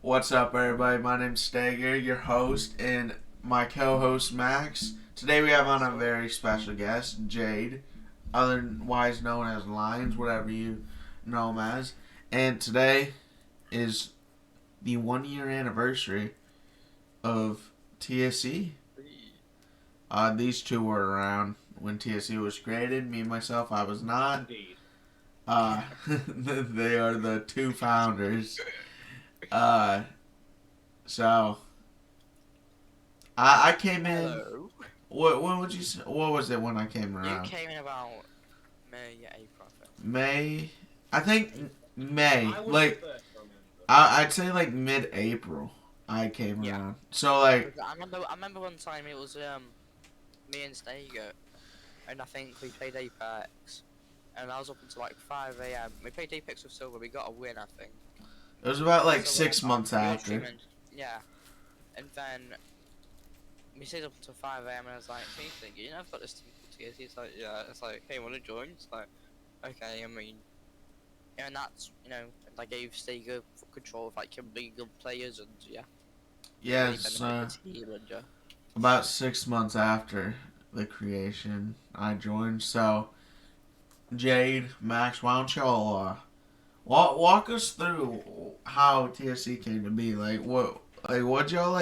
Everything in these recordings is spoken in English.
What's up, everybody? My name's Stager, your host, and my co-host Max. Today we have on a very special guest, Jade, otherwise known as Lions, whatever you know him as. And today is the 1 year anniversary of TSE. These two were around when TSE was created. Me and myself, I was not. Indeed. They are the two founders. Uh, so I came in. Hello. What when would you say, what was it when I came You around? came in about May, April, I think. May. I think May. I was Like the first, I remember. I'd say like mid-April. I came Yeah. around. So like I remember one time it was me and Stego, and I think we played Apex, and I was up until like 5 a.m. We played Apex with Silver. We got a win, I think. it was about like So, 6 months we were after. streaming, yeah, and then we stayed up until 5 a.m. and I was like, "Hey, Stego, you know I've got this team called TSE." It's like, "Yeah." It's like, "Hey, wanna join?" It's like, "Okay." I mean, and that's and I gave Stego control of like your legal players and yeah. Really Yes. benefit the team and yeah. About 6 months after the creation, I joined. So Jade, Max, why don't y'all walk us through how TSC came to be? What y'all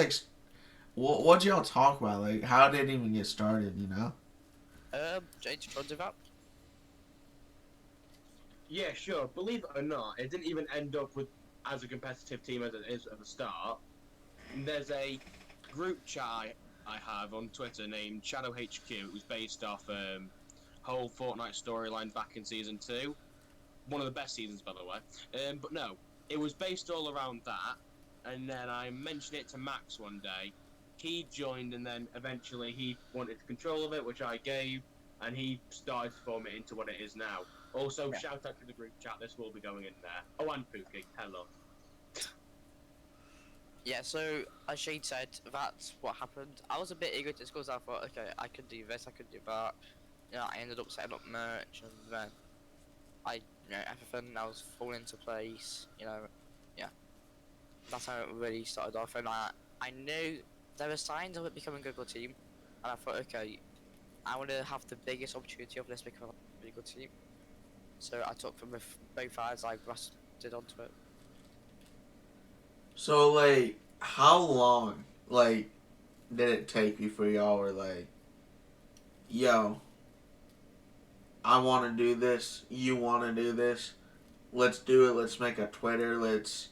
what y'all talk about? Like, how did it even get started? You know? Jade's trying to that. Yeah, sure. Believe it or not, it didn't even end up with as a competitive team as it is at the start. There's a group chat I have on Twitter named Shadow HQ. It was based off whole Fortnite storyline back in season 2. One of the best seasons, by the way. But no, it was based all around that. And then I mentioned it to Max one day. He joined, and then eventually he wanted control of it, which I gave, and he started to form it into what it is now. Also, Yeah. shout out to the group chat. This will be going in there. Oh, and Pookie. Hello. Yeah, so as Shade said, that's what happened. I was a bit egotistic because I thought, okay, I could do this, I could do that. I ended up setting up merch, and then everything else fall into place. Yeah, that's how it really started off. And I knew there were signs of it becoming a good team, and I thought, okay, I want to have the biggest opportunity of this becoming a really good team. So I took from both sides, I grasped onto it. So like, how long did it take before y'all were like, yo, I want to do this. You want to do this. Let's do it. Let's make a Twitter. Let's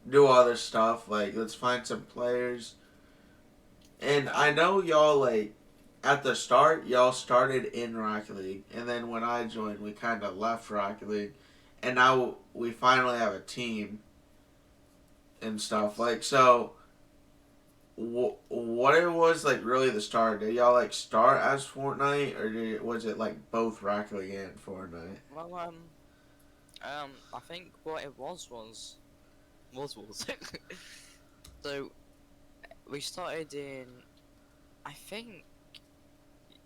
do all this stuff. Like, let's find some players. And I know y'all at the start, y'all started in Rocket League, and then when I joined, we kind of left Rocket League, and now we finally have a team and stuff. Like, so what it was like really the start? Did y'all start as Fortnite, or was it like both Rocket League and Fortnite? Well, I think what it was. So we started in, I think,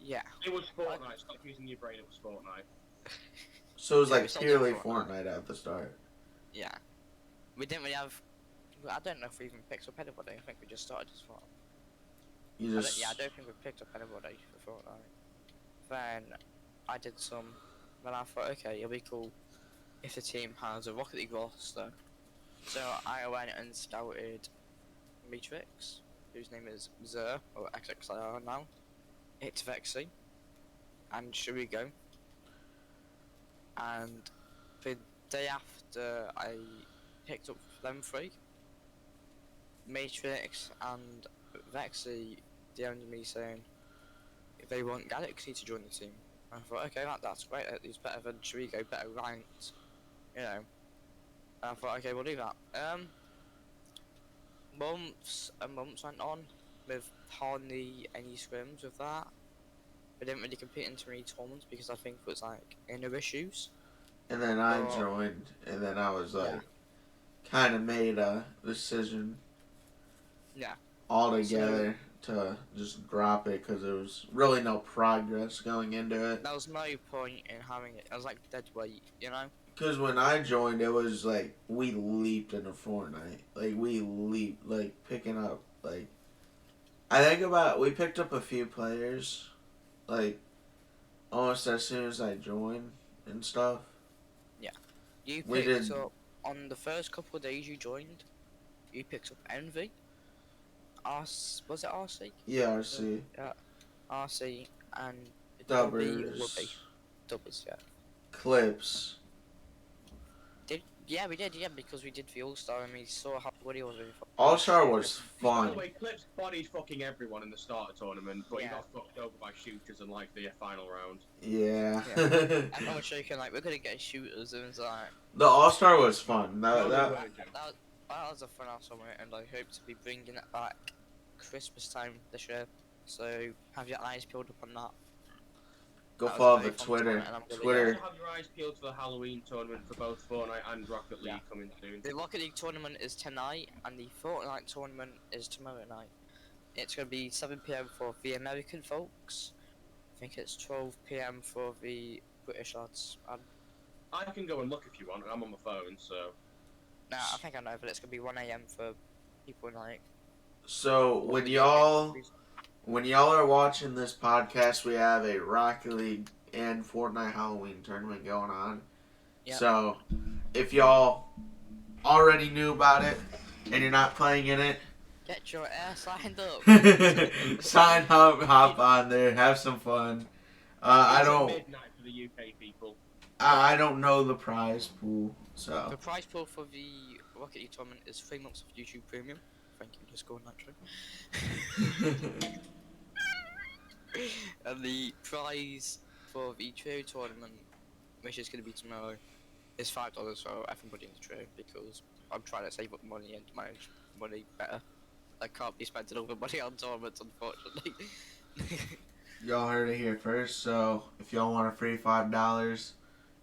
yeah. It was Fortnite. Stop using your brain. It was Fortnite. So it was Yeah, we like started purely Fortnite. Fortnite at the start. Yeah, we didn't really have. I don't know if we even picked up anybody. I think we just started as Fortnite. You just I don't think we picked up anybody for Fortnite. Then I did some. Then I thought, okay, it'll be cool if the team has a Rocket League roster. So I went and scouted Matrix, whose name is Zer, or XXIR now. It's Vexy, and Shurigo. And the day after I picked up them three, Matrix and Vexy DM'd me saying if they want Galaxy to join the team. I thought, okay, that's great. He's better than Shurigo, better ranked, And I thought, okay, we'll do that. Months and months went on with hardly any scrims with that. We didn't really compete in too many tournaments because I think it was like inner issues. and then I But joined, and then I was yeah, kind of made a decision yeah. So altogether to just drop it because there was really no progress going into it. there was no point in having it. I was like dead weight, Cause when I joined, it was like we leaped into Fortnite. Like we leaped, like picking up. Like I think about we picked up a few players, like almost as soon as I joined and stuff. Yeah. You We picked did, up on the first couple of days you joined. You picked up Envy. Was it RC? yeah. No. RC Yeah. RC and Dubby or Wubby. dubbers, Dubbers, yeah. clips. Yeah, we did, yeah, because we did the All Star and we saw how good he was with All last Star year. was By the fun. way, Clips bodied fucking everyone in the starter tournament, but he Yeah. got fucked over by shooters in like the final round. Yeah. Everyone was shaking like we're gonna get shooters, and it's like The All Star was fun. No, they That weren't, Joe. that was a fun house summer, and I hope to be bringing it back Christmas time this year. So have your eyes peeled up on that. go That was a follow very the fun Twitter. tournament, and I'm You really Twitter. also have your eyes peeled for the Halloween tournament for both Fortnite and Rocket League coming soon. The Rocket League tournament is tonight, and the Fortnite tournament is tomorrow night. It's gonna be 7 p.m. for the American folks. I think it's 12 p.m. for the British lads. I can go and look if you want. I'm on my phone, so. Nah, I think I know, but it's gonna be 1 a.m. for people in like. So when y'all are watching this podcast, we have a Rocket League and Fortnite Halloween tournament going on. Yep. So if y'all already knew about it and you're not playing in it, Get your ass lined up. sign up, hop on there, have some fun. I It's at don't. midnight for the UK people. I don't know the prize pool, The so prize pool for the Rocket League tournament is 3 months of YouTube Premium. Thank you, just go naturally. And the prize for the Trio tournament, which is going to be tomorrow, is $5 for everybody in the Trio because I'm trying to save up money and manage money better. I can't be spending all the money on tournaments, unfortunately. y'all heard it here first. So if y'all want a free $5,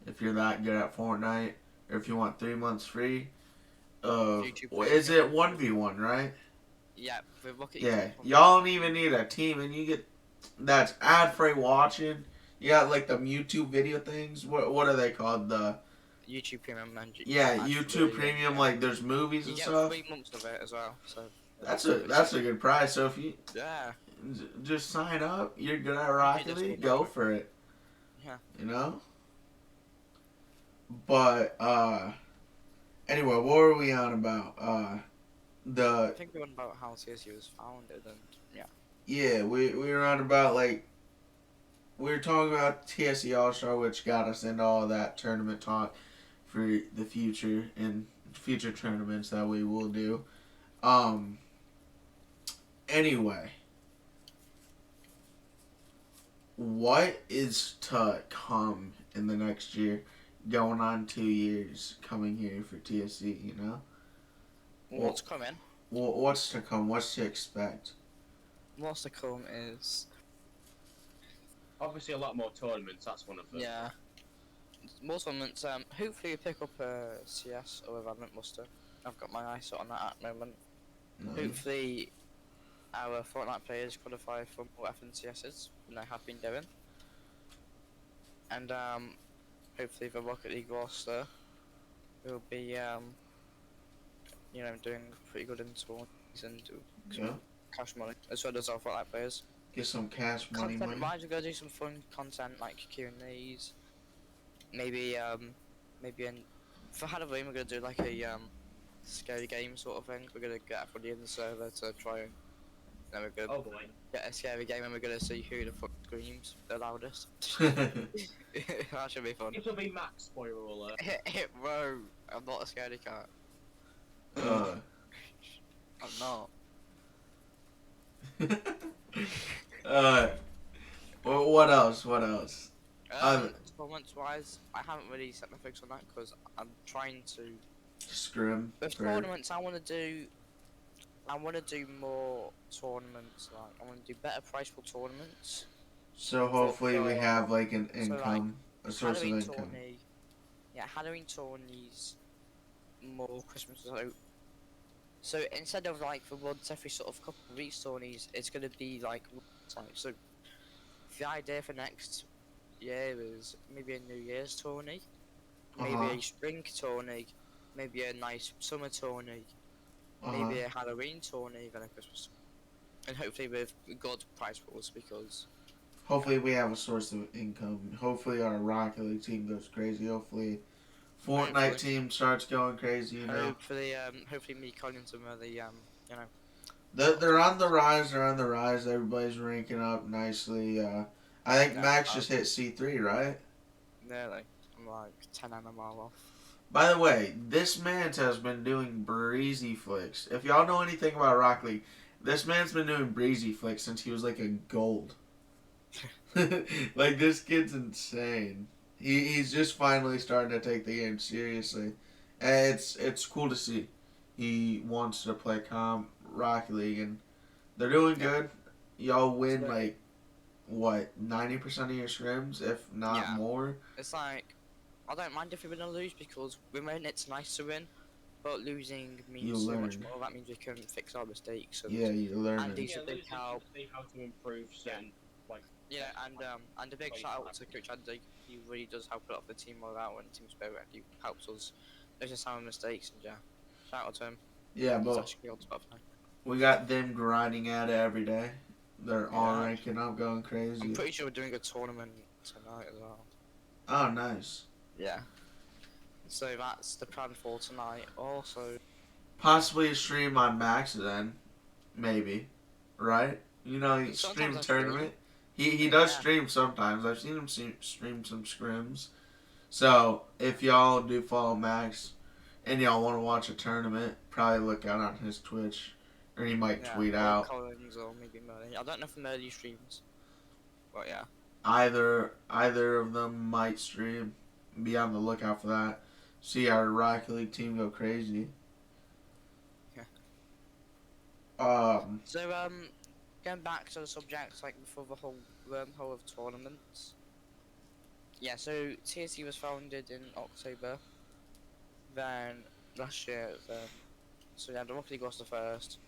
if you're that good at Fortnite, or if you want 3 months free, YouTube is it Premium. 1v1, right? Yeah, the Rocket League Yeah, tournament. y'all don't even need a team, and you get that's ad free watching. You got like the YouTube video things. What are they called? The YouTube Premium and YouTube Premium. Like there's movies you and get stuff. 3 months of it as well. So That's a good price. So if you yeah, just sign up, you're good at Rocket League. Go for it. Yeah. You know. But anyway, what were we on about? I The think we went about how TSE was founded and yeah. yeah, we were on about like we were talking about TSE All Star, which got us into all that tournament talk for the future and future tournaments that we will do. Anyway, what is to come in the next year? Going on 2 years coming here for TSE, you know? What's coming? What's to come? What's to expect? What's to come is Obviously, a lot more tournaments. That's one of them. yeah. More tournaments. Hopefully we pick up a CS or a Valorant muster. I've got my eyes set on that at the moment. Nice. Hopefully our Fortnite players qualify for more FNCSs than they have been doing. And hopefully the Rocket League roster will be doing pretty good in tournaments and do some Yeah. cash money as well as our Fortnite players. Get some cash money. Content wise, we're gonna do some fun content like Q&As. Maybe for Halloween we're gonna do like a scary game sort of thing. We're gonna get everybody in the server to try and then we're gonna Oh boy. get a scary game and we're gonna see who the fuck screams the loudest. That should be fun. This will be Max. Spoiler alert. Bro, I'm not a scaredy cat. I'm not. Well, what else? What else? Performance wise, I haven't really set my fix on that because I'm trying to. Scrim. With tournaments, I want to do more tournaments. Like I want to do better price for tournaments. So hopefully we have like an income, a source of Halloween income. tourney. Yeah, Halloween tourneys. More Christmas. So instead of like the once every sort of couple of weeks tourneys, it's gonna be like so. The idea for next year is maybe a New Year's tourney, maybe Uh-huh. a spring tourney, maybe a nice summer tourney, Uh-huh. maybe a Halloween tourney, then a Christmas, and hopefully with good prize pools because Hopefully we have a source of income. Hopefully our Rocket League team goes crazy. Hopefully Fortnite hopefully, team starts going crazy, you know. hopefully me Collins and the you know, They're on the rise. They're on the rise. Everybody's ranking up nicely. I think yeah, Max just hit C3, right? nearly. I'm like 10 and a mile off. By the way, this man has been doing breezy flicks. If y'all know anything about Rocket League, this man's been doing breezy flicks since he was like a gold. Like this kid's insane. He's just finally starting to take the game seriously, and it's cool to see. He wants to play Rocket League, and they're doing Yeah, good. Y'all win so, like what 90% of your scrims, if not yeah. more. It's like I don't mind if we win or lose because winning it's nice to win, but losing You means so much learn. more. That means we can fix our mistakes Yeah, and you're learning. Andy's Yeah, a big losing help. to see how to improve certain like And a big shout out to Coach Andy. He really does help a lot of the team all out and team spirit. And he helps us notice our mistakes and yeah, shout out to him. Yeah, He's but actually on Spotify. we got them grinding at it every day. They're all Yeah, ranking up, going I'm crazy. pretty sure we're doing a tournament tonight as well. Oh, nice. Yeah. So that's the plan for tonight. Also, Possibly a stream on Max then, maybe, right? You know, he sometimes stream I stream. tournament. He does Yeah. stream sometimes. I've seen him stream some scrims. So if y'all do follow Max and y'all want to watch a tournament, probably look out on his Twitch, or he might Yeah, tweet or out. Collins or maybe Merlin. I don't know if Merlin streams, but yeah. Either of them might stream. Be on the lookout for that. See our Rocket League team go crazy. Yeah. Um, So going back to the subjects like before the whole wormhole of tournaments. Yeah, so TSE was founded in October. Then last year, so yeah, the Rocket League was the first.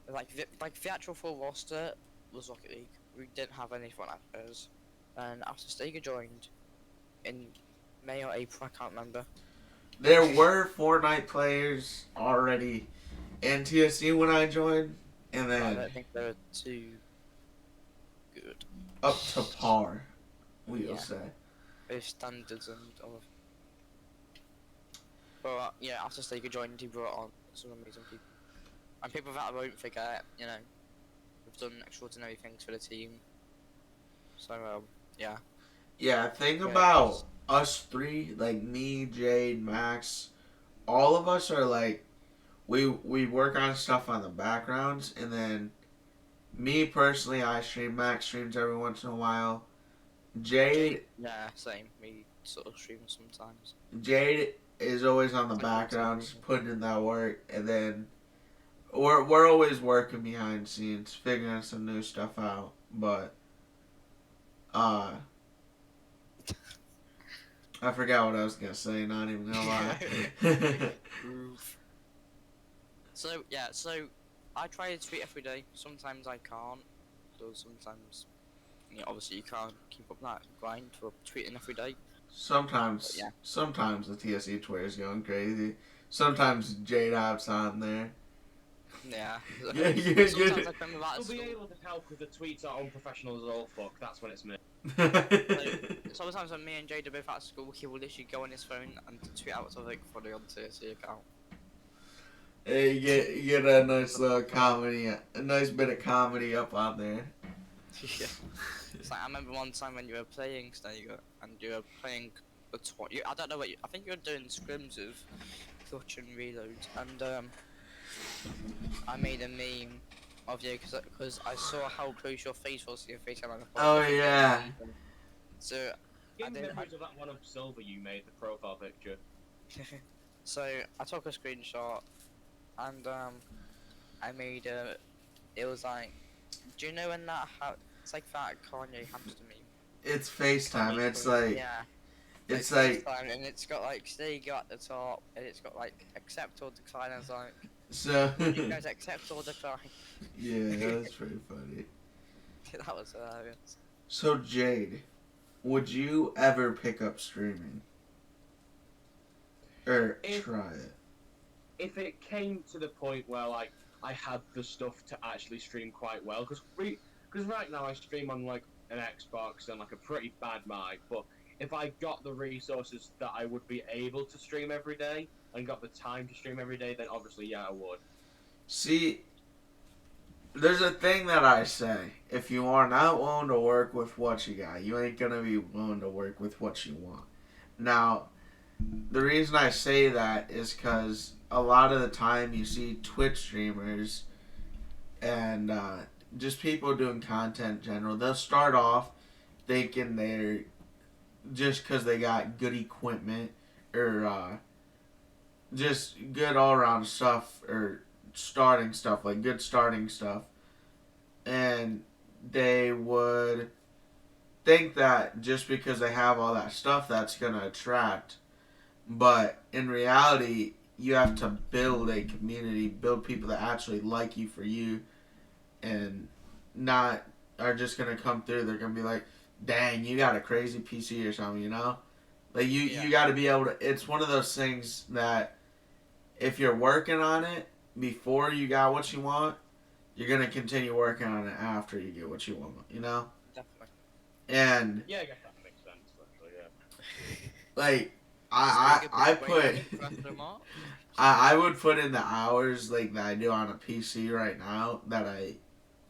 Like the actual full roster was Rocket League. We didn't have any fun actors. And after Stega joined in May or April, I can't remember. there were Fortnite players already in TSC when I joined, and But I then don't think they were too good. up to par, we'll Yeah, say. with standards and all of. But yeah, after Stega joined, he brought on some amazing people. And people that I won't forget, you know, we've done extraordinary things for the team. So, yeah. Yeah, thing Yeah, about us three, like me, Jade, Max, all of us are like we work on stuff on the backgrounds, and then me personally, I stream. Max streams every once in a while. Jade, Jade yeah, same. We sort of stream sometimes. Jade is always on the Like backgrounds, routine. putting in that work, and then we're always working behind the scenes, figuring some new stuff out. But uh, I forgot what I was gonna say. Not even gonna lie. Oof. So yeah, so I try to tweet every day. Sometimes I can't. So sometimes, obviously you can't keep up that grind for tweeting every day. But sometimes, yeah, sometimes the TSE Twitter is going crazy. Sometimes Jade Hop's on there. yeah. Yeah, yeah, Sometimes I remember that at You'll be school. able to tell because the tweets are unprofessional as all fuck. That's when it's me. Sometimes when me and Jade are both at school, he will literally go on his phone and tweet out something funny on the TSC account. Hey, you get a nice little comedy, a nice bit of comedy up on there. Yeah. It's like I remember one time when you were playing Stega and you were playing I don't know I think you were doing scrims of clutch and reload and I made a meme of you because I saw how close your face was to your face camera. Oh yeah. So I Game did. memories of that one of Silver you made, the profile picture. So I took a screenshot and I made a. It was like, do you know when it's like that Kanye hamster meme? It's FaceTime. Kanye It's Kanye, like yeah. it's like FaceTime, and it's got like Stego at the top, and it's got like accept or decline. I was like, so. you guys accept or decline? Yeah, that's pretty funny. That was hilarious. So Jade, would you ever pick up streaming? Or if try it. if it came to the point where like I had the stuff to actually stream quite well, because right now I stream on like an Xbox and like a pretty bad mic, but if I got the resources that I would be able to stream every day and got the time to stream every day, then obviously yeah I would. See, there's a thing that I say. If you are not willing to work with what you got, you ain't gonna be willing to work with what you want. Now, the reason I say that is because a lot of the time you see Twitch streamers and just people doing content in general, they'll start off thinking they're just because they got good equipment or just good all around stuff or starting stuff, like good starting stuff. And they would think that just because they have all that stuff, that's going to attract. But in reality, you have to build a community, build people that actually like you for you, and not are just going to come through. They're going to be like, dang, you got a crazy PC or something, you know? Like, you got to be able to. It's one of those things that if you're working on it before you got what you want, you're going to continue working on it after you get what you want, you know? Definitely. And, Yeah, I guess that makes sense. Actually, yeah. like, Speaking I of put waiting for after March. I would put in the hours like that I do on a PC right now that I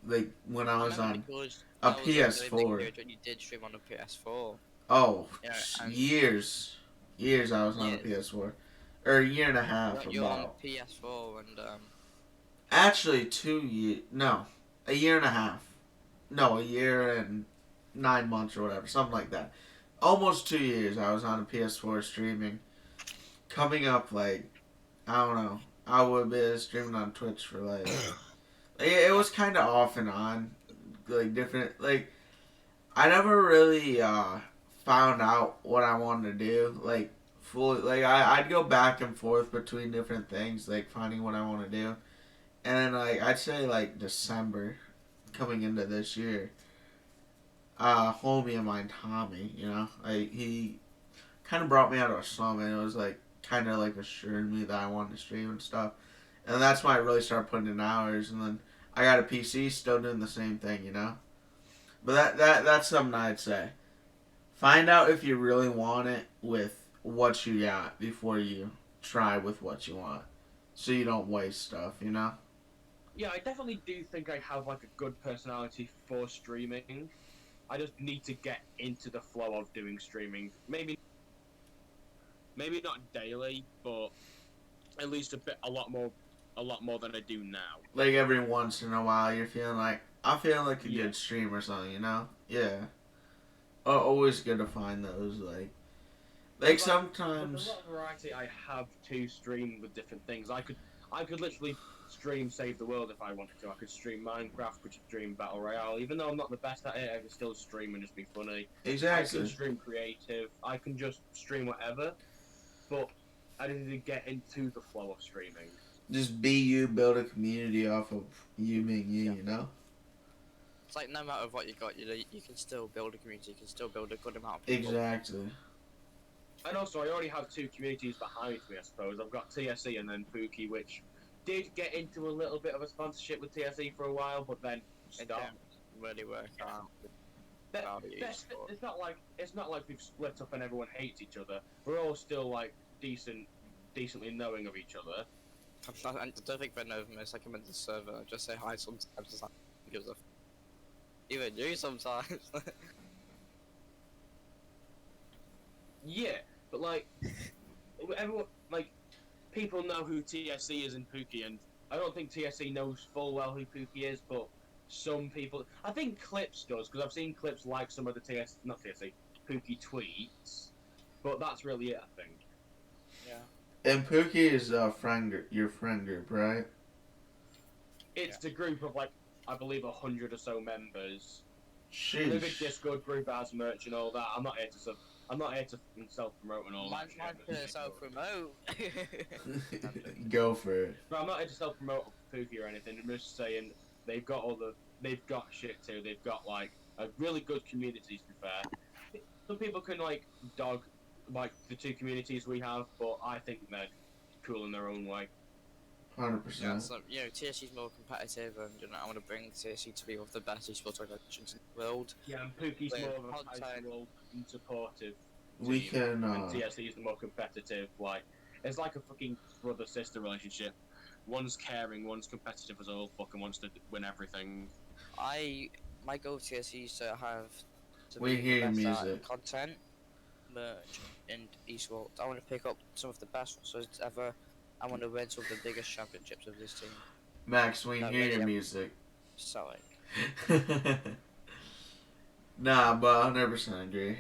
like when I I was remember on because a that was a really big PS4. period when you did stream on a PS4. Oh, You know, and years I was on a years. PS4, or a year and a half You're on about. PS4 and Actually, 2 years. No, a year and a half. No, a year and 9 months or whatever, something like that. Almost 2 years I was on a PS4 streaming. Coming up like I don't know. I would be streaming on Twitch for like it was kind of off and on, like different. Like I never really found out what I wanted to do. Like fully, like I'd go back and forth between different things, like finding what I want to do. And then like I'd say like December, coming into this year, homie of mine Tommy, you know, like he kind of brought me out of a slump, and it was like kind of like assured me that I wanted to stream and stuff. And that's when I really started putting in hours. And then I got a PC, still doing the same thing, you know. But that's something I'd say. Find out if you really want it with what you got before you try with what you want, so you don't waste stuff, you know. Yeah, I definitely do think I have like a good personality for streaming. I just need to get into the flow of doing streaming. Maybe not daily, but at least a lot more than I do now. Like every once in a while, you're feeling like I'm feeling like a Yeah. good stream or something, you know. Yeah. Always good to find those like With a sometimes. lot of variety, I have to stream with different things. I could literally stream Save the World if I wanted to. I could stream Minecraft, could stream Battle Royale. Even though I'm not the best at it, I can still stream and just be funny. I can Exactly. stream creative. I can just stream whatever. But I need to get into the flow of streaming. Just be you, build a community off of you being you, yeah. you know? It's like no matter what you got, you can still build a community. You can still build a good amount of people. Exactly. And also, I already have two communities behind me, I suppose. I've got TSE and then Pookie, which did get into a little bit of a sponsorship with TSE for a while, but then It stopped. don't really work out. It's not like we've split up and everyone hates each other. We're all still like decently knowing of each other. I don't think Ben over me. It's like I'm in the server. Just say hi sometimes. It's like, gives a even you sometimes. Yeah, but like everyone, like people know who TSE is in Pookie, and I don't think TSE knows full well who Pookie is, but some people, I think Clips does, because I've seen Clips like some of the not TSE, Pookie tweets, but that's really it, I think. Yeah. And Pookie is your friend group, right? It's a group of like, I believe 100 or so members. Sheesh. The big Discord group has merch and all that. I'm not here to self-promote and all that. Mine's self-promote. Go for it. But I'm not here to self-promote Pookie or anything. I'm just saying they've got shit too. They've got like a really good community. To be fair, some people can like dog like the two communities we have, but I think they're cool in their own way. 100%. Yeah, so, TSE is more competitive, and I want to bring TSE to be one of the best esports organizations in the world. Yeah, and Pookie's With more of a content. casual and supportive We team, can, and TSE is the more competitive. Like, it's like a fucking brother-sister relationship. One's caring, one's competitive as all fuck, and wants to win everything. My goal to TSE is to have to we be hear the your best music. at content, merch, and esports. I want to pick up some of the best wrestlers ever. I want to win some of the biggest championships of this team. Max, we That hear really your am music. selling. Nah, but 100% agree.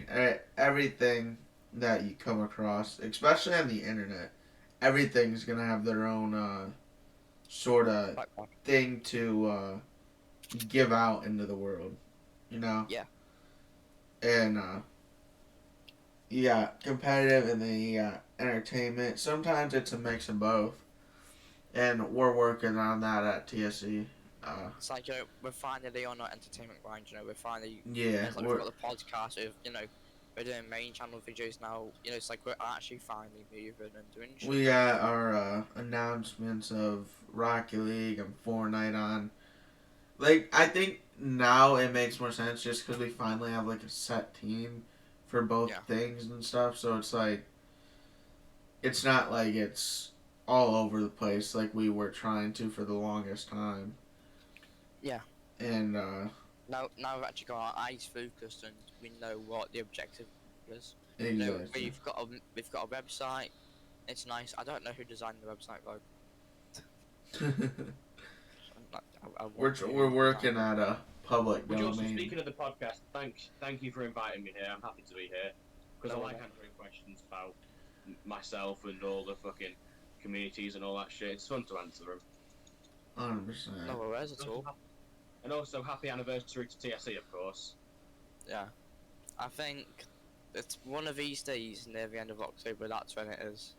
Everything that you come across, especially on the internet, everything's gonna have their own sort of Background. thing to give out into the world, you know? Yeah. And you got competitive and then you got entertainment. Sometimes it's a mix of both. And we're working on that at TSE. It's like we're finally on our entertainment grind. We're finally. Yeah, It's like we've got the podcast. We're doing main channel videos now. It's like we're actually finally moving and doing shit. we got our announcements of Rocket League and Fortnite on. Like, I think now it makes more sense just because we finally have like a set team for both things and stuff. So it's like, it's not like it's all over the place like we were trying to for the longest time. Yeah. And now we've actually got our eyes focused and we know what the objective is. exactly. We've got a website. It's nice. I don't know who designed the website though. We're working at a public Which also, domain. speaking of the podcast, thank you for inviting me here. I'm happy to be here because I like answering questions about myself and all the fucking communities and all that shit. It's fun to answer them. 100%. No worries at all. And also, happy anniversary to TSE, of course. Yeah, I think it's one of these days near the end of October. That's when it is.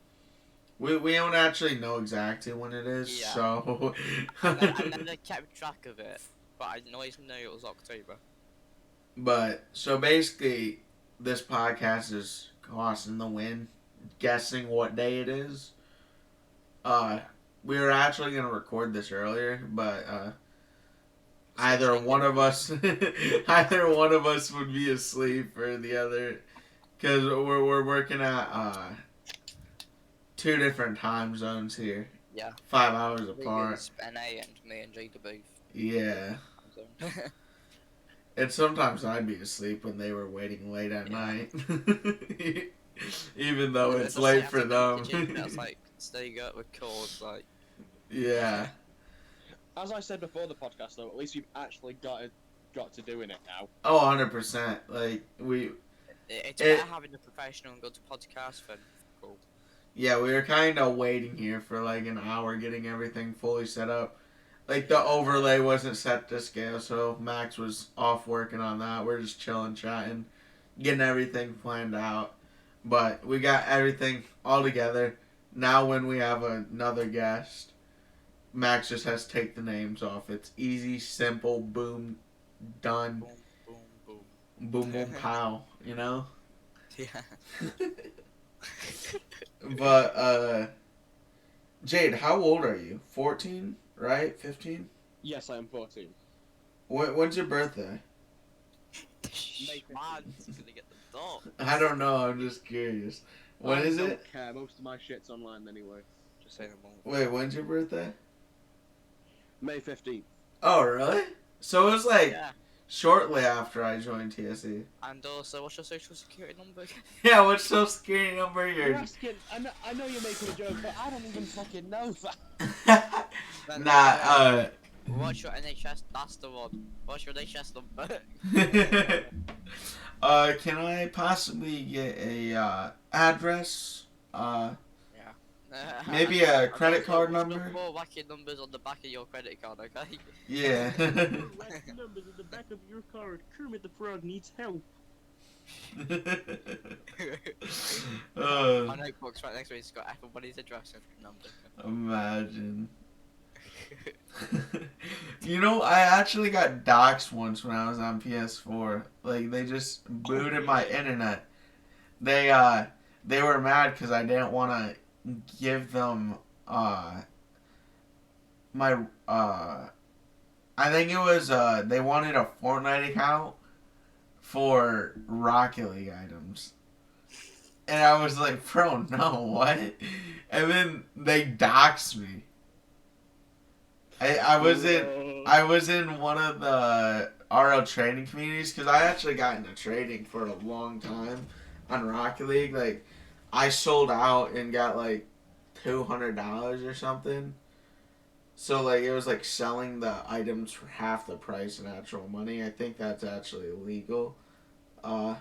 We don't actually know exactly when it is, Yeah. so. I never kept track of it, but I always knew it was October. But so basically, this podcast is costing the win, guessing what day it is. We were actually gonna record this earlier, but either one of us would be asleep or the other, because we're working at 2 different time zones here. Yeah. 5 hours apart. It's NA and me and Jake both. Yeah. And sometimes I'd be asleep when they were waiting late at night. Even though it's late for them. It's like, stay up with calls, like. Yeah. As I said before the podcast, though, at least we've actually got to doing it now. Oh, 100%. Like, It's better having a professional and go to podcast than cool. Yeah, we were kind of waiting here for like an hour getting everything fully set up. Like, the overlay wasn't set to scale, so Max was off working on that. We're just chilling, chatting, getting everything planned out. But we got everything all together. Now when we have another guest, Max just has to take the names off. It's easy, simple, boom, done. Boom, boom, boom. Boom, boom, pow, you know? Yeah. But, Jade, how old are you? 14, right? 15? Yes, I am 14. When's your birthday? Man's gonna get the dog. I don't know, I'm just curious. When is it? I don't care, most of my shit's online anyway. Just say the month. Wait, when's your birthday? May 15th. Oh, really? So it was like Yeah. shortly after I joined TSE. And also, what's your social security number? Yeah, what's social security number You're here? asking, I know you're making a joke, but I don't even fucking know that. Nah, What's your NHS? That's the one. What's your NHS number? Can I possibly get a address? Yeah. Maybe a credit Also, card what's number? the 4 wacky numbers on the back of your credit card, okay? Yeah. Numbers at the back of your card. Kermit the Frog needs help. My notebook's right next to me. It's got everybody's address and number. Imagine. You know, I actually got doxxed once when I was on PS4. Like, they just booted my internet. They they were mad because I didn't want to give them my I think it was they wanted a Fortnite account for Rocket League items. And I was like, bro, no, what? And then they doxed me. I was in one of the RL trading communities because I actually got into trading for a long time on Rocket League. Like, I sold out and got like $200 or something. So like it was like selling the items for half the price of actual money. I think that's actually illegal. Oh,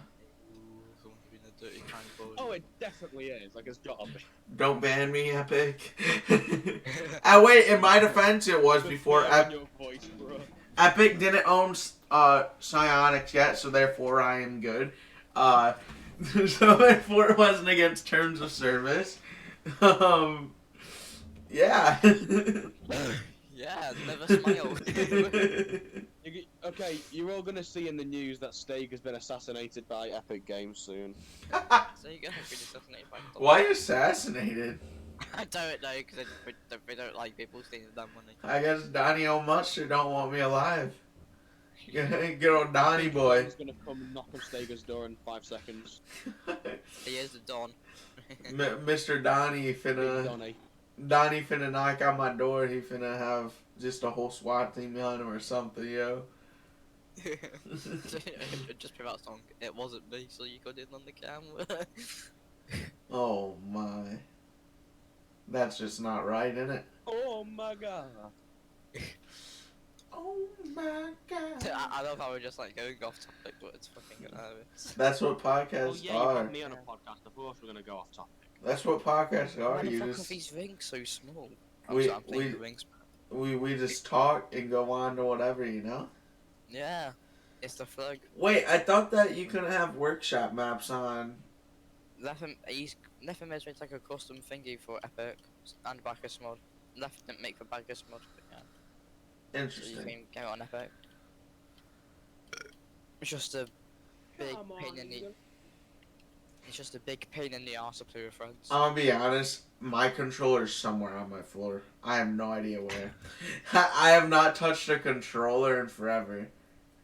it definitely is. Like, it's gotta be. Don't ban me, Epic. Wait, in my defense, it was The before fear in your voice, bro. Epic didn't own Psionics yet, so therefore I am good. So therefore it wasn't against terms of service. Yeah. Yeah, never smile. Okay, you're all gonna see in the news that Stag has been assassinated by Epic Games soon. So you go and be assassinated by the Why assassinated? I don't know, because they don't like people stealing their money. I guess Donnie O'Mustard don't want me alive. Good old Donnie boy. He's gonna come and knock on Stega's door in 5 seconds. He is the Don. Mr. Donnie finna... Donnie finna knock on my door. He finna have just a whole SWAT team behind him or something, yo. Just play that song. It wasn't me, so you got in on the camera. Oh my. That's just not right, innit? Oh my god. Oh my god. I love how we're just like going off topic, but it's fucking hilarious. That's what podcasts Oh yeah, you are. got me on a podcast. Of course we're gonna go off topic. That's what podcasts are. Why the You fuck are just these rings so small? We- I'm playing the rings. we just talk and go on to whatever, you know? Yeah, it's the flag. Wait, I thought that you couldn't have workshop maps on. Nothing makes like a custom thingy for Epic and Bacchus mod. Nothing didn't make for Bacchus mod, but yeah. So you Interesting. can get it on Epic. It's just a big pain in the. It's just a big pain in the arse to play with friends. I'm gonna be honest, my controller's somewhere on my floor. I have no idea where. I have not touched a controller in forever.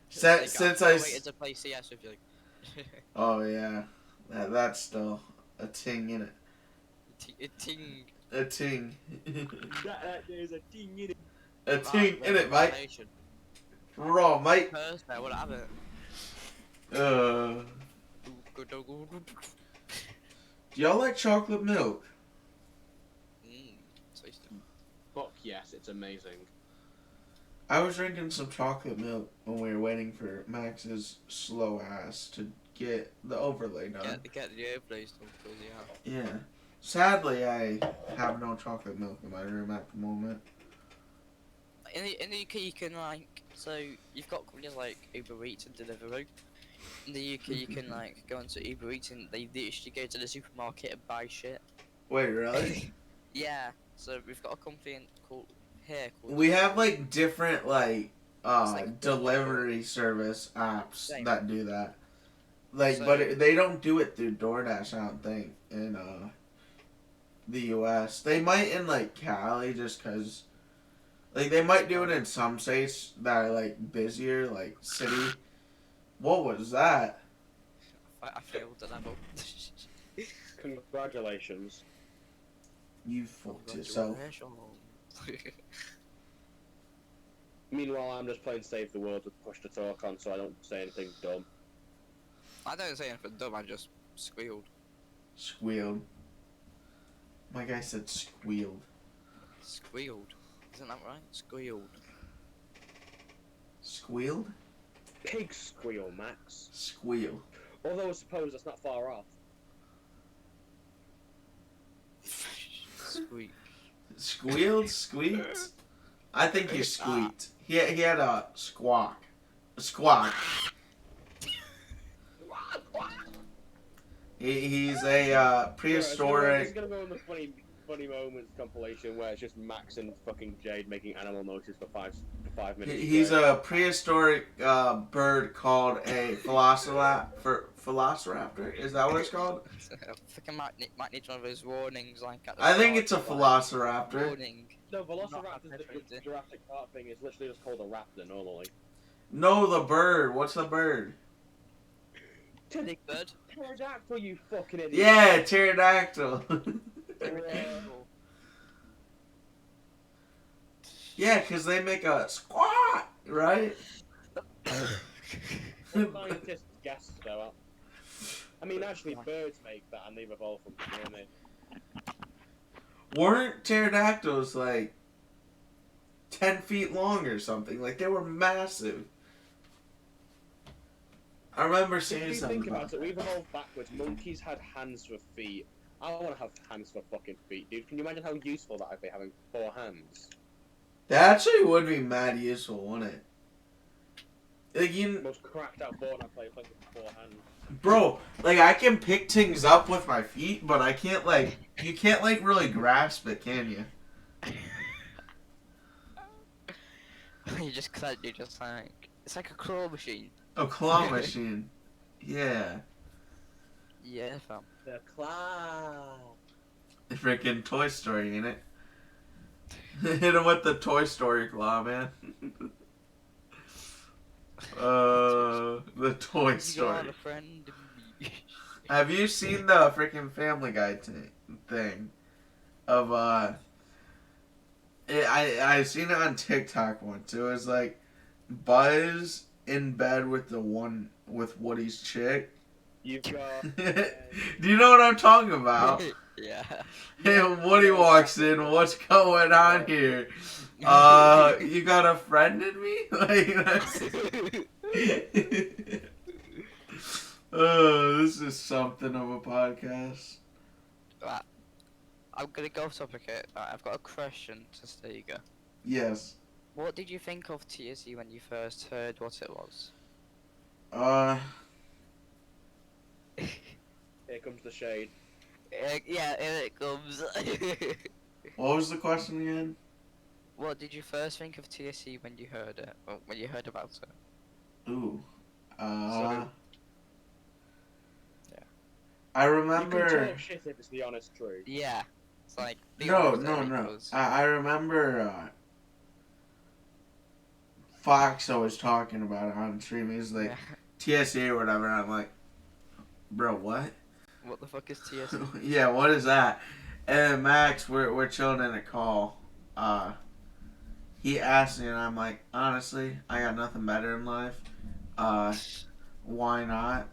Since I waited to play CS with you. Oh yeah, that's still a ting in it. A ting. A ting. There's a thing in it. A ting in it, mate. Raw, mate. Thursday, I would have it. Do y'all like chocolate milk? Tasty. Fuck yes, it's amazing. I was drinking some chocolate milk when we were waiting for Max's slow ass to get the overlay done. Get the overlay stuff, yeah. Yeah. Sadly, I have no chocolate milk in my room at the moment. In the UK, you can like, so you've got companies like Uber Eats and Deliveroo. In the UK, you can like go onto Uber Eats and they literally go to the supermarket and buy shit. Wait, really? Yeah. So we've got a company called We have like different like like delivery service apps Same. that do that. Like, So- but they don't do it through DoorDash. I don't think in the U.S. They might in like Cali just cause. Like they might do it in some states that are like busier, like city. What was that? I failed the level. Congratulations. You fucked yourself. Meanwhile, I'm just playing Save the World with Push to Talk on, so I don't say anything dumb. I don't say anything dumb, I just squealed. Squealed. My guy said squealed. Squealed. Isn't that right? Squealed. Squealed? Pig squeal, Max. Squeal. Although I suppose that's not far off. Squeak. Squealed? Squeaked? I think he squeaked. He had a squawk. A squawk. He's a prehistoric. This is gonna go in the funny. funny moments compilation where it's just Max and fucking Jade making animal noises for 5 minutes He's straight. a prehistoric bird called a velociraptor. Is that what it's called? I think I might need one of those warnings like at the I think start. it's a Like, velociraptor. warning. No, Not have Velociraptor's no the friends in. Jurassic Park thing. It's literally just called a raptor normally. No, the bird. What's the bird? Big bird. Pterodactyl, you fucking idiot. Yeah, pterodactyl. Pterodactyl. Yeah, because they make a squat, right? Scientists guess though. I mean, actually, birds make that, and they've evolved from doing it. Weren't pterodactyls like 10 feet long or something? Like they were massive. I remember If seeing you something think about about it, we've evolved backwards. Monkeys had hands for feet. I want to have hands for fucking feet, dude. Can you imagine how useful that would be having 4 hands? that actually would be mad useful, wouldn't it? Like Most cracked out Fortnite player playing with 4 hands. bro, like I can pick things up with my feet, but I can't like you can't like really grasp it, can you? You just like it's like a claw machine. A claw machine. Yeah. Yeah, fam. The claw. Freaking Toy Story, ain't it? Hit him with the Toy Story claw, man. The Toy You Story. got a friend in me. Have you seen the freaking Family Guy thing? Of I seen it on TikTok once. It was like Buzz in bed with with Woody's chick. You've got. Do you know what I'm talking about? Yeah. And Woody walks in. What's going on here? You got a friend in me? Like that's. Oh, this is something of a podcast. Right. I'm gonna go off topic here. Right, I've got a question to Stega. Yes. What did you think of TSE when you first heard what it was? Here comes the shade. Yeah, here it comes. What was the question again? What did you first think of TSE when you heard it? Or when you heard about it? Ooh. So- Yeah. I You remember. can talk shit if it's the honest truth. Yeah. It's like be No, honest, no, there it no. goes. I remember Fox always talking about it on stream. He's like Yeah. TSE or whatever. And I'm like, bro, what? What the fuck is TSE? Yeah, what is that? And Max, we're chilling in a call. He asked me, and I'm like, honestly, I got nothing better in life. Why not?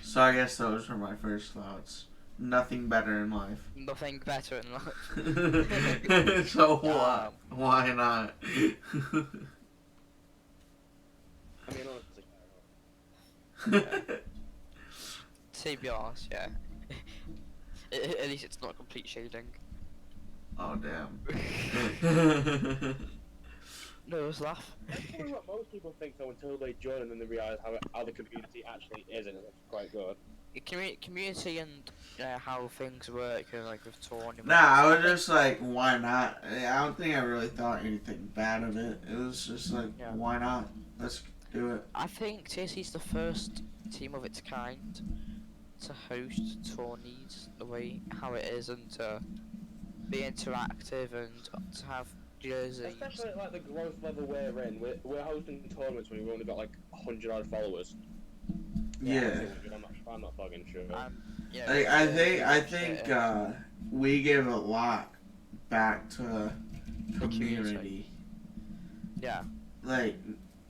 So I guess those were my first thoughts. Nothing better in life. Nothing better in life. So what? Why not? I mean, honestly. To be honest, yeah. At least it's not complete shading. Oh damn. No, just laugh. That's probably what most people think though until they join and then they realise how the community actually is, and it's quite good. Community and how things work, like with tournaments. Nah, I was just like, why not? I don't think I really thought anything bad of it. It was just like, Yeah. why not? Let's do it. I think TSE's the first team of its kind to host tourneys the way how it is, and to be interactive and to have jerseys. Especially at, like the growth level we're in. We're hosting tournaments when we've only got like 100 odd followers. Yeah. I'm not fucking sure. Yeah, I think we give a lot back to community. Yeah, Like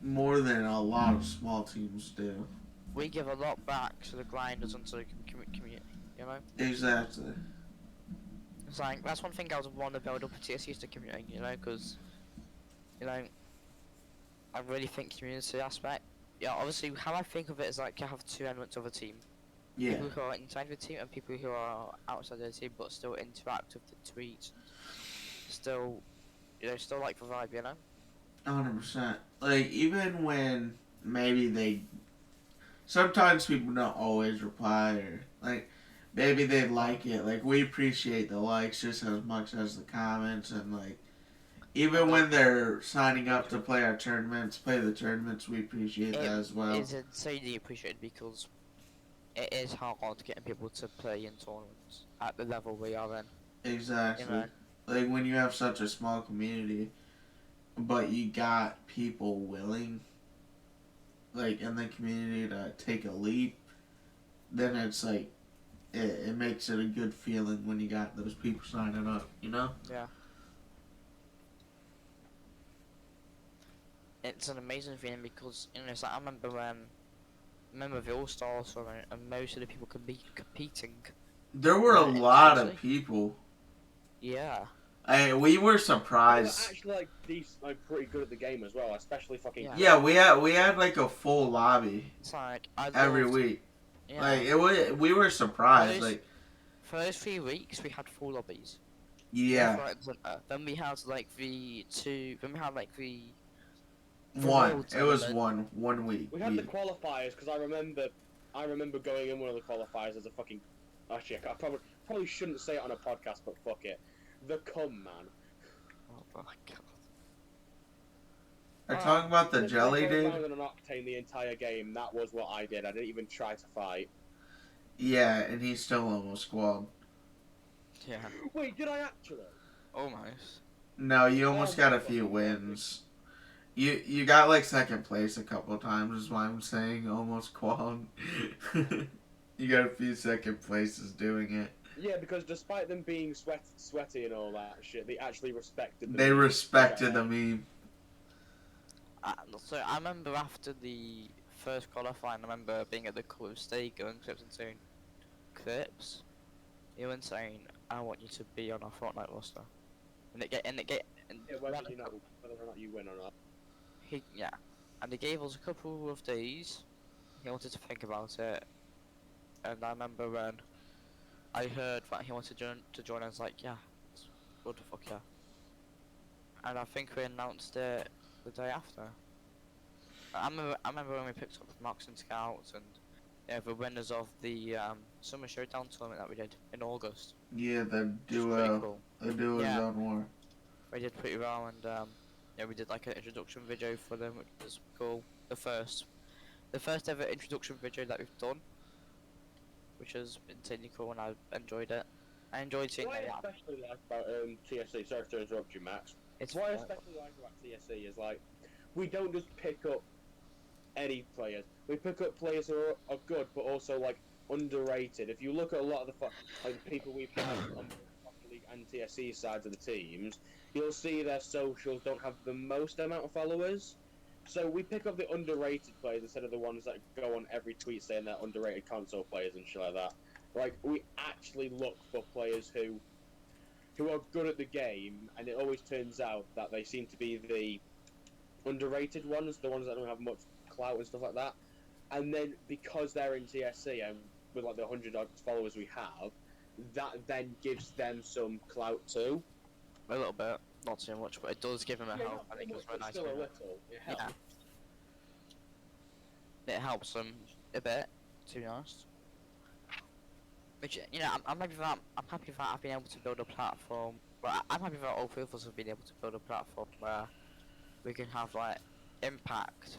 more than a lot of small teams do. we give a lot back to the grinders and to the community. You know, Exactly. it's like that's one thing I would want to build up a TSE is the community. You know, because I really think community aspect. Yeah, obviously, how I think of it is like you have two elements of a team. Yeah. People who are inside the team and people who are outside the team, but still interact with the tweets. Still, still like the vibe, 100%. Like even when maybe sometimes people don't always reply or like, maybe they'd like it. Like, we appreciate the likes just as much as the comments, and like, even when they're signing up to play our tournaments, play the tournaments, we appreciate that as well. It's insanely appreciated because it is hard getting people to play in tournaments at the level we are in. Exactly. You know? Like, when you have such a small community, but you got people willing, like, in the community to take a leap, then it's like, it makes it a good feeling when you got those people signing up, you know? Yeah. It's an amazing feeling because, you know, it's like I remember when the All Stars were in and most of the people could be competing. There were a in lot TSE. of people. Yeah. We were They were surprised. actually like decent, like pretty good at the game as well, especially fucking. Yeah. Yeah, we had like a full lobby It's like I every loved, week. yeah. Like, it was, we were surprised. Like, For those 3 weeks, we had full lobbies. yeah, Left, right, and centre. Then we had like the two. Then we had like the one. world It was tournament. 1 week. We had the qualifiers because I remember going in one of the qualifiers as a fucking. Actually, I probably shouldn't say it on a podcast, but fuck it. The cum man. Oh my god. Are you talking about the Since jelly I dude? on an octane the entire game, that was what I did. I didn't even try to fight. Yeah, and he still almost squalled. Yeah. Wait, did I actually? Almost. No, you almost Oh, got a fuck. few wins. You got like second place a couple times, is why I'm saying almost qualled. You got a few second places doing it. Yeah, because despite them being sweaty and all that shit, they actually respected the They meme. respected the meme. So I remember after the first qualifying, I remember being at the club stage going clips and saying, "Clips, you were saying I want you to be on our Fortnite roster." And Yeah, whether or not you win or not. and he gave us a couple of days. He wanted to think about it, and I remember when I heard that he wanted to join, I was like, yeah, what the fuck, yeah. And I think we announced it the day after. I remember when we picked up Marks and Scouts and the winners of the Summer Showdown tournament that we did in August. Yeah, the Which was pretty duo. cool. The duo Yeah. Zone War. We did pretty well, and we did like an introduction video for them, which was cool. The first ever introduction video that we've done, which was insanely cool, and I enjoyed it. I enjoyed seeing What I that. especially like about TSE, sorry to interrupt you, Max. What I especially like about TSE is like, we don't just pick up any players. We pick up players who are good, but also like underrated. If you look at a lot of the people we've had on the Rocket League and TSE sides of the teams, you'll see their socials don't have the most amount of followers. So we pick up the underrated players instead of the ones that go on every tweet saying they're underrated console players and shit like that. Like, we actually look for players who are good at the game, and it always turns out that they seem to be the underrated ones, the ones that don't have much clout and stuff like that. And then because they're in TSC and with like the 100 odd followers we have, that then gives them some clout too. A little bit, not too much, but it does give them a help. I think it was very nice. Still a little. It helps. Yeah. It helps them a bit, to be honest. Which, you know, I'm happy that I've been able to build a platform. Well, I'm happy that all three of us have been able to build a platform where we can have like impact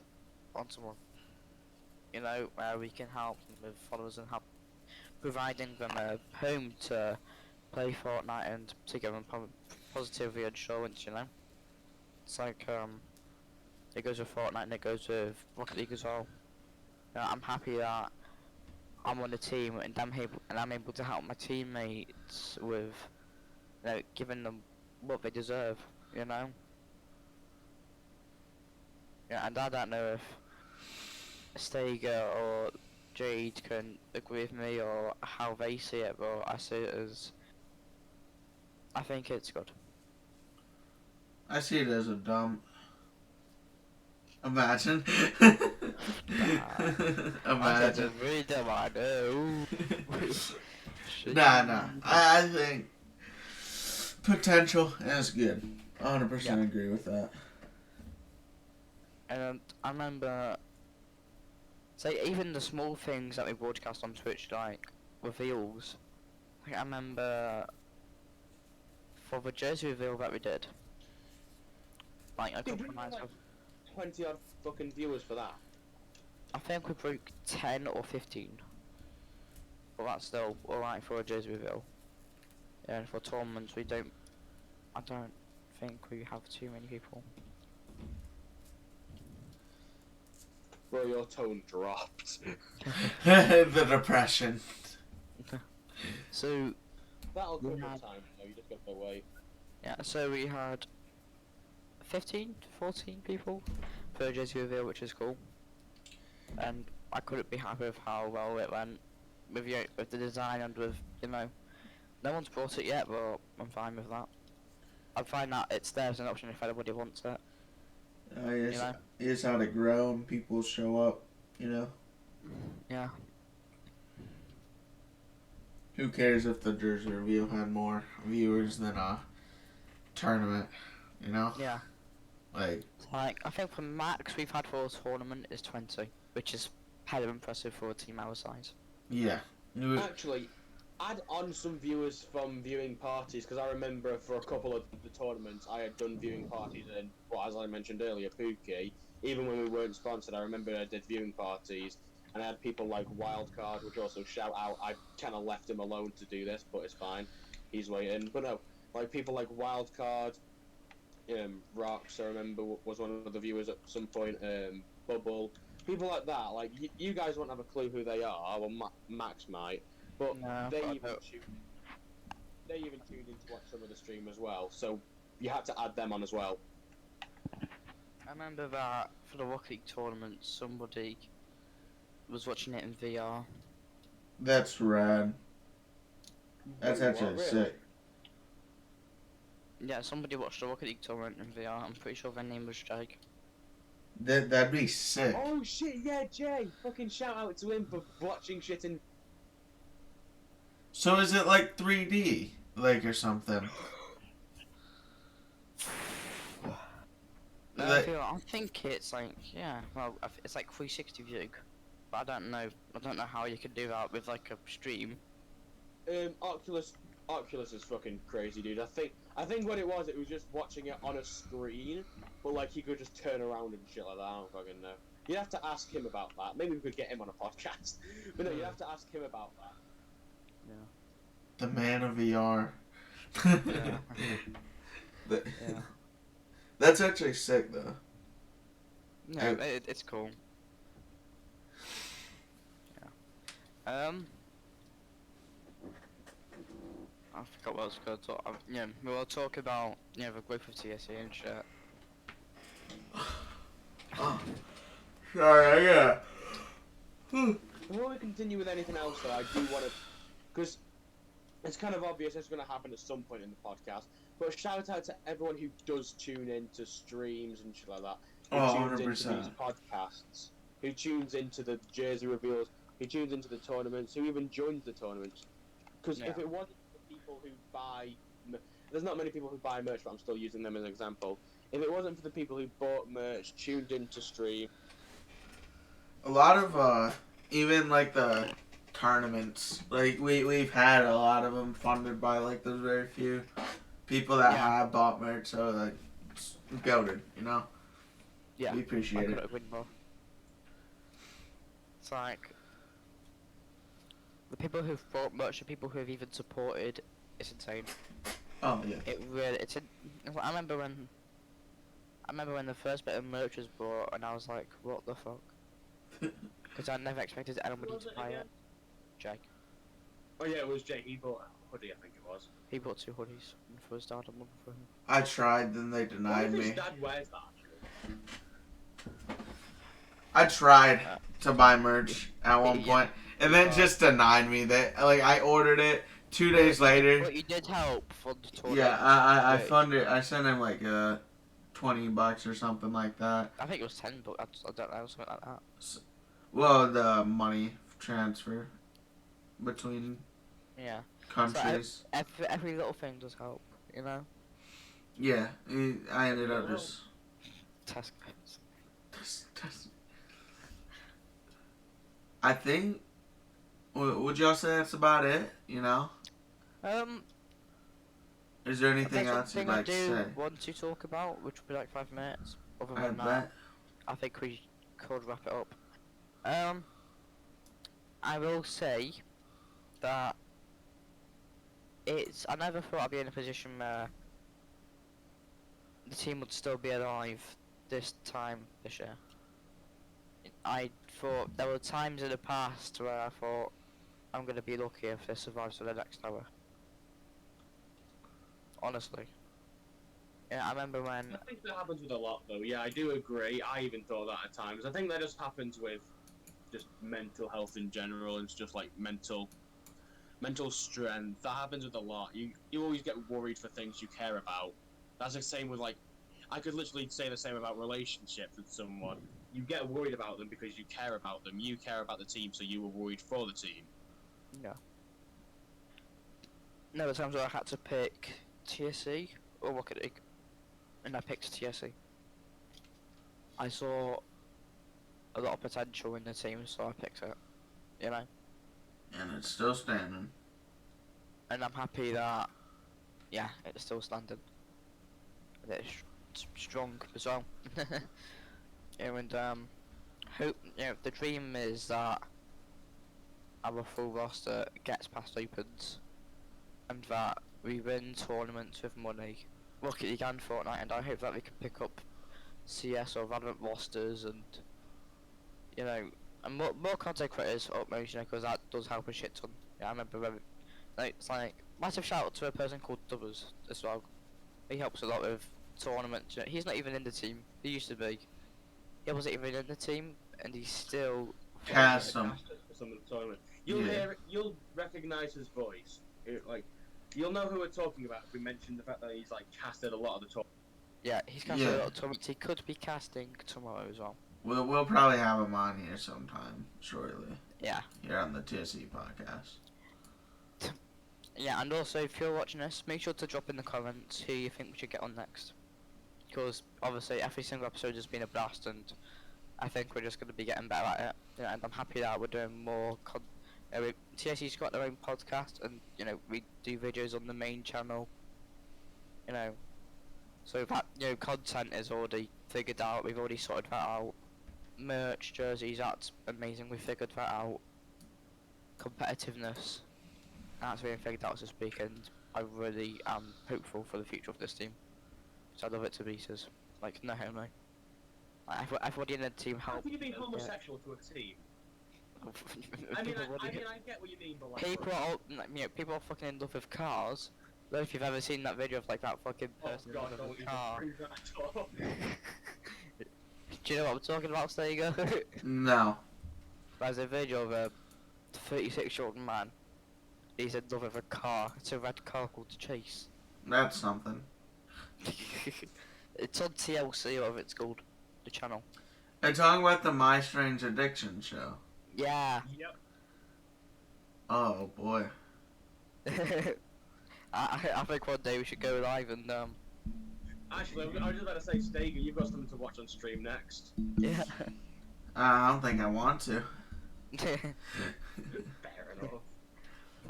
on someone. You know, where we can help them with followers and help providing them a home to play Fortnite and to give them positive reassurance. You know, it's like it goes with Fortnite and it goes with Rocket League as well. You know, I'm happy that I'm on the team and I'm able to help my teammates with, you know, giving them what they deserve, you know. Yeah, and I don't know if Stega or Jade can agree with me or how they see it, but I see it as, I think it's good. I see it as a dump. Imagine. Imagine. Really dumb, I know. Nah. I think potential is good. 100% agree with that. And I remember, say, even the small things that we broadcast on Twitch, like reveals, I remember for the jersey reveal that we did, like a Did couple we of get nights like of, 20 odd fucking viewers for that? I think we broke 10 or 15. But that's still alright for a jersey reveal. Yeah, and for tournaments I don't think we have too many people. Bro, your tone dropped. The depression. So, That'll we come had, with time, though. You just gotta wait. yeah, so we had 15 to 14 people for a jersey reveal, which is cool. And I couldn't be happy with how well it went with the design and with, no one's bought it yet, but I'm fine with that. I find that it's there as an option if anybody wants it. It's, You know? it's how to grow and people show up, you know? Yeah. Who cares if the jersey reveal had more viewers than a tournament, you know? Yeah. Like, Like, I think the max we've had for a tournament is 20, which is kind of impressive for a team our size. yeah. Actually, add on some viewers from viewing parties, because I remember for a couple of the tournaments I had done viewing parties, and well, as I mentioned earlier, Pookie, even when we weren't sponsored, I remember I did viewing parties, and I had people like Wildcard, which also shout out, I kind of left him alone to do this, but it's fine, he's waiting. But no, like people like Wildcard, Rocks, I remember was one of the viewers at some point, Bubble, people like that. Like you guys won't have a clue who they are. Well, Max might, but No, they I even don't. tuned in to watch some of the stream as well. So you had to add them on as well. I remember that for the Rocket League tournament, somebody was watching it in VR. That's rad. That's Wait, actually what, really? sick. Yeah, somebody watched the Rocket League tournament in VR. I'm pretty sure their name was Jake. That'd be sick. Oh shit, yeah, Jay! Fucking shout out to him for watching shit in. So is it like 3D, like or something? Like, I think it's like, yeah, well, it's like 360 view, but I don't know how you could do that with like a stream. Oculus is fucking crazy, dude. I think what it was just watching it on a screen, but like he could just turn around and shit like that. I don't fucking know. You'd have to ask him about that. Maybe we could get him on a podcast. But no, you'd have to ask him about that. the man of VR. Yeah. That- Yeah. That's actually sick, though. No, it's cool. Yeah. I forgot what I was going to talk. Yeah, we were talking about the growth of TSE and shit. Oh. Sorry, I Before we continue with anything else, though, I do want to, because it's kind of obvious it's going to happen at some point in the podcast. But a shout out to everyone who does tune into streams and shit like that. Who tunes into 100%. these podcasts. Who tunes into the jersey reveals. Who tunes into the tournaments. Who even joins the tournaments. Because if it wasn't for people who buy, there's not many people who buy merch, but I'm still using them as an example. If it wasn't for the people who bought merch, tuned into stream. A lot of, even like the tournaments, like we've had a lot of them funded by like those very few people that have bought merch, so like it's goated, you know. Yeah, we appreciate it. It's like the people who've bought merch, the people who have even supported, it's insane. Oh yeah. It really, I remember when the first bit of merch was bought, and I was like, what the fuck? Because I never expected anybody to buy it. Jake. Oh yeah, it was Jay. He bought a hoodie, I think it was. He bought 2 hoodies for his dad and one for him. I tried, then they denied me. His dad wears that, actually. I tried to buy merch at one point, and then just denied me. That like I ordered it 2 days later. But you did help for the tournament. Yeah, I funded. I sent him like $20 or something like that. I think it was 10, but I don't know, something like that. Well, the money transfer between countries. So every little thing does help, you know? Yeah, I ended up just. Tesco's. I think. Would y'all say that's about it? You know. Um, Is there anything there's else you'd something I like to do say? want to talk about, which will be like 5 minutes. Other I than that, bet. I think we could wrap it up. Um, I will say that I never thought I'd be in a position where the team would still be alive this time this year. I thought there were times in the past where I thought I'm gonna be lucky if this survives to the next hour. Honestly. Yeah, I remember when. I think that happens with a lot, though. Yeah, I do agree. I even thought that at times. I think that just happens with just mental health in general, and it's just like mental strength. That happens with a lot. You always get worried for things you care about. That's the same with like, I could literally say the same about relationships with someone. You get worried about them because you care about them. You care about the team, so you were worried for the team. No. There were times where I had to pick TSE or Rocket League, and I picked TSE. I saw a lot of potential in the team, so I picked it. You know, And it's still standing. and I'm happy that yeah, it's still standing. That it's strong as well. And hope the dream is that our full roster gets past opens, and that we win tournaments with money, Rocket League and Fortnite, and I hope that we can pick up CS or Valorant rosters and and more content creators upmost, because that does help a shit ton. Yeah, I remember when, it's like massive shout out to a person called Dubbers as well. He helps a lot with tournaments. He's not even in the team. He used to be. He wasn't even in the team, and he's still. Cast them. For some of the tournament. Yeah. You'll recognize his voice. You'll know who we're talking about if we mention the fact that he's like casted a lot of the tournament. Yeah, he's casting a Yeah. lot of tournaments. He could be casting tomorrow as well. We'll probably have him on here sometime shortly. Yeah. Here on the TSE podcast. Yeah, and also if you're watching this, make sure to drop in the comments who you think we should get on next. Because obviously every single episode has been a blast, and I think we're just going to be getting better at it. Yeah, and I'm happy that we're doing more. TSE's got their own podcast, and we do videos on the main channel. So that content is already figured out. We've already sorted that out. Merch, jerseys, that's amazing. We figured that out. Competitiveness, that's being figured out this week, and I really am hopeful for the future of this team. So I love it to pieces. Like no. Like, everybody in the team How help. can you be homosexual to a team? I get what you mean, but like, people are fucking in love with cars. I don't know if you've ever seen that video of like that fucking person in love with a car. Do you know what I'm talking about, Stego? No. There's a video of a 36-year-old man. He's in love with a car. It's a red car called Chase. That's something. It's on TLC, whatever it's called. The channel. Are you talking about the My Strange Addiction show? Yeah. Yep. Oh boy. I think one day we should go live and Actually, I was just about to say, Stega, you've got something to watch on stream next. yeah. I don't think I want to. Fair enough.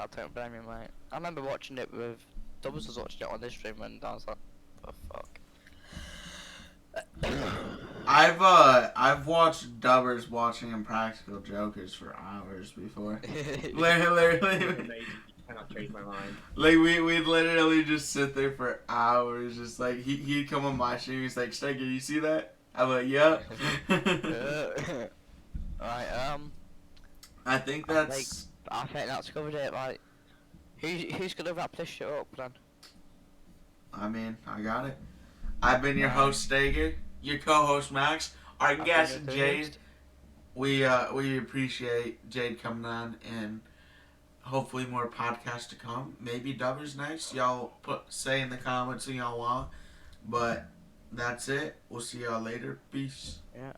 I don't blame you, mate. I remember watching it with Doubles was watching it on this stream, and I was like, "Oh fuck." I've watched Dubbers watching Impractical Jokers for hours before. Literally. Amazing. You cannot change my mind. Like we'd literally just sit there for hours, just like he'd come on my stream. He's like, "Steger, you see that?" I'm like, "Yep." Right. I think that's. I think that's covered it. Like, who's gonna wrap this shit up then? I mean, I got it. I've been your host, Steger. Your co-host, Max. Our guest, Jade. We appreciate Jade coming on, and hopefully more podcasts to come. Maybe Dubbers next. Y'all say in the comments who y'all want. But that's it. We'll see y'all later. Peace. Yeah.